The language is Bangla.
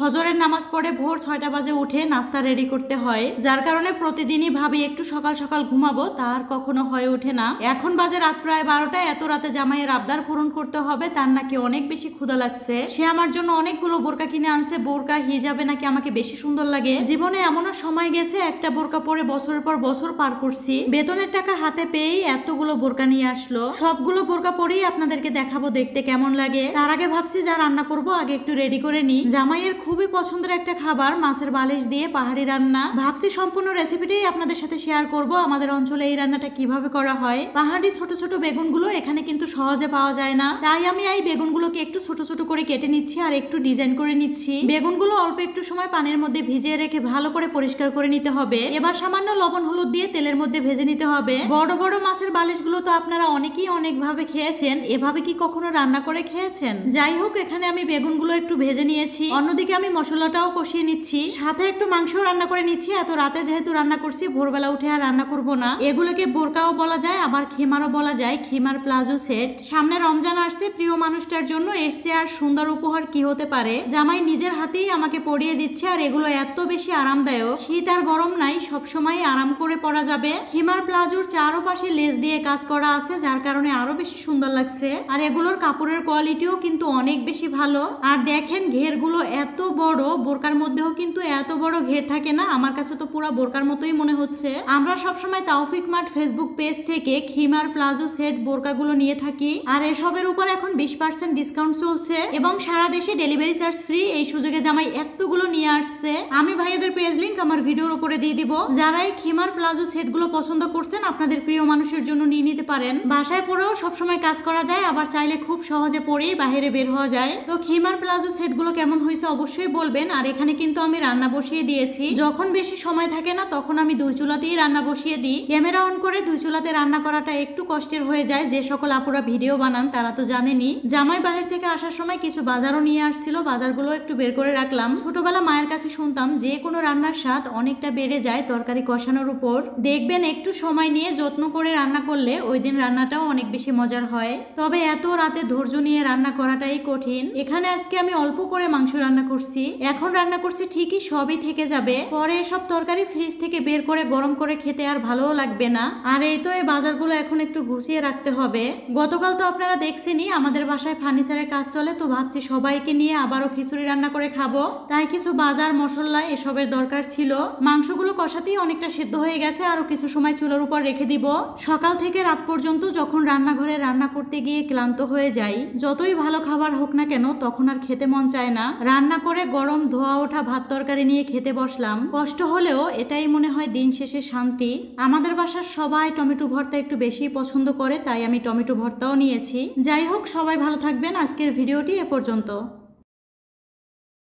ফজরের নামাজ পড়ে ভোর 6টা বাজে উঠে নাস্তা রেডি করতে হয়, যার কারণে প্রতিদিনই ভাবি একটু সকাল সকাল ঘুমাবো, তার কখনো হয়ে ওঠে না। এখন বাজে রাত প্রায় 12টা। এত রাতে জামাইয়ের আবদার পূরণ করতে হবে, তার নাকি অনেক বেশি ক্ষুধা লাগছে। সে আমার জন্য অনেকগুলো বোরকা কিনে আনছে। বোরকা হিজাবে নাকি আমাকে বেশি সুন্দর লাগে। জীবনে এমনও সময় গেছে একটা বোরকা পরে বছরের পর বছর পার করছি। বেতনের টাকা হাতে পেয়েই এতগুলো বোরকা নিয়ে আসলো। সবগুলো বোরকা পরেই আপনাদেরকে দেখাবো দেখতে কেমন লাগে। তার আগে ভাবছি যা রান্না করব আগে একটু রেডি করে নি। জামাইয়ের খুবই পছন্দের একটা খাবার মাছের বালিশ দিয়ে পাহাড়ি রান্না। ভাবছি সম্পূর্ণ রেসিপিটাই আপনাদের সাথে শেয়ার করব। আমাদের অঞ্চলে এই রান্নাটা কিভাবে করা হয়। পাহাড়ি ছোট ছোট বেগুনগুলো এখানে কিন্তু সহজে পাওয়া যায় না, তাই আমি এই বেগুনগুলোকে একটু ছোট ছোট করে কেটে নিচ্ছি আর একটু ডিজাইন করে নিচ্ছি। বেগুনগুলো অল্প একটু সময় পানির মধ্যে ভিজিয়ে রেখে ভালো করে পরিষ্কার করে নিতে হবে। এবার সামান্য লবণ হলুদ দিয়ে তেলের মধ্যে ভেজে নিতে হবে। বড় বড় মাছের বালিশগুলো তো আপনারা অনেকেই অনেকভাবে খেয়েছেন, এভাবে কি কখনো রান্না করে খেয়েছেন? যাই হোক, এখানে আমি বেগুনগুলো একটু ভেজে নিয়েছি, অন্যদিকে আমি মশলাটাও কষিয়ে নিচ্ছি, সাথে একটু মাংস রান্না করে নিচ্ছি। এত রাতে যেহেতু রান্না করছি, ভোরবেলা উঠে আর রান্না করব না। এগুলোকে বোরকাও বলা যায়, আবার খিমারও বলা যায়, খিমার প্লাজো সেট। সামনে রমজান আসছে, প্রিয় মানুষটার জন্য এর চেয়ে আর সুন্দর উপহার কি হতে পারে। জামাই নিজের হাতেই আমাকে পরিয়ে দিচ্ছে, আর এগুলো এত বেশি আরামদায়ক, শীত আর গরম নাই, সবসময় আরাম করে পরা যাবে। খিমার প্লাজোর চারপাশে লেস দিয়ে কাজ করা আছে, যার কারণে আরো বেশি সুন্দর লাগছে। আর এগুলোর কাপড়ের কোয়ালিটিও কিন্তু অনেক বেশি ভালো। আর দেখেন ঘেরগুলো এত বড়, বোরকার মধ্যেও কিন্তু এত বড় ঘের থাকে না। আমার কাছে তো পুরো বোরকার মতোই মনে হচ্ছে। আমরা সবসময় তাওফিক মার্ট ফেসবুক পেজ থেকে খিমার প্লাজো সেট বোরকাগুলো নিয়ে থাকি, আর এসবের উপর এখন 20% ডিসকাউন্ট চলছে এবং সারা দেশে ডেলিভারি চার্জ ফ্রি। এই সুযোগে জামাই এতগুলো নিয়ে আসছে। আমি ভাইয়াদের পেজ লিংক আমার ভিডিওর উপরে দিয়ে দিব। যারা এই খিমার প্লাজো সেটগুলো পছন্দ করছেন, আপনাদের প্রিয় মানুষের জন্য নিয়ে নিতে পারেন। বাসায় পরেও সবসময় কাজ করা যায়, আবার চাইলে খুব সহজে পরেই বাইরে বের হওয়া যায়। তো খিমার প্লাজো সেটগুলো কেমন হয়েছে অবশ্যই বলবেন। আর এখানে কিন্তু আমি রান্না বসিয়ে দিয়েছি। যখন বেশি সময় থাকে না, তখন আমি দুই চুলাতেই রান্না বসিয়ে দিই। ক্যামেরা অন করে দুই চুলাতে রান্না করাটা একটু কষ্টের হয়ে যায়। যে সকল আপুরা ভিডিও বানান তারা তো জানেনি। জামাই বাহির থেকে আসার সময় কিছু বাজারও নিয়ে আসছিল, বাজারগুলো একটু বের করে রাখলাম। ছোটবেলা মায়ের কাছে শুনতাম যে কোনো রান্নার স্বাদ অনেকটা বেড়ে যায় তরকারি কষানোর উপর। দেখবেন একটু সময় নিয়ে যত্ন করে রান্না করলে ওই দিন রান্নাটাও অনেক বেশি মজার হয়। তবে এত রাতে ধৈর্য নিয়ে রান্না করাটাই কঠিন। এখানে আজকে আমি অল্প করে মাংস রান্না করছি। এখন রান্না করছি ঠিকই, সবই থেকে যাবে। পরে এসব তরকারি ফ্রিজ থেকে বের করে গরম করে খেতে আর ভালোও লাগবে না। আর এই তো এই বাজারগুলো এখন একটু গুছিয়ে রাখতে হবে। গতকাল তো আপনারা দেখছেনই আমাদের বাসায় ফার্নিচারের কাজ চলে, তো ভাবছি সবাইকে নিয়ে আবারও খিচুড়ি রান্না করে খাবো, তাই কিছু বাজার মশলা এসবের দরকার ছিল। মাংসগুলো কষাতেই অনেকটা সেদ্ধ হয়ে গেছে, আরো কিছু সময় চুলার উপর রেখে দিব। সকাল থেকে রাত পর্যন্ত যখন রান্নাঘরে রান্না করতে গিয়ে ক্লান্ত হয়ে যাই, যতই ভালো খাবার হোক না কেন তখন আর খেতে মন চায় না। রান্না করে গরম ধোয়া ওঠা ভাত তরকারি নিয়ে খেতে বসলাম। কষ্ট হলেও এটাই মনে হয় দিন শেষে শান্তি। আমাদের বাসার সবাই টমেটো ভর্তা একটু বেশি পছন্দ করে, তাই আমি টমেটো ভর্তাও নিয়েছি। যাই হোক, সবাই ভালো থাকবেন। আজকের ভিডিওটি এ পর্যন্ত।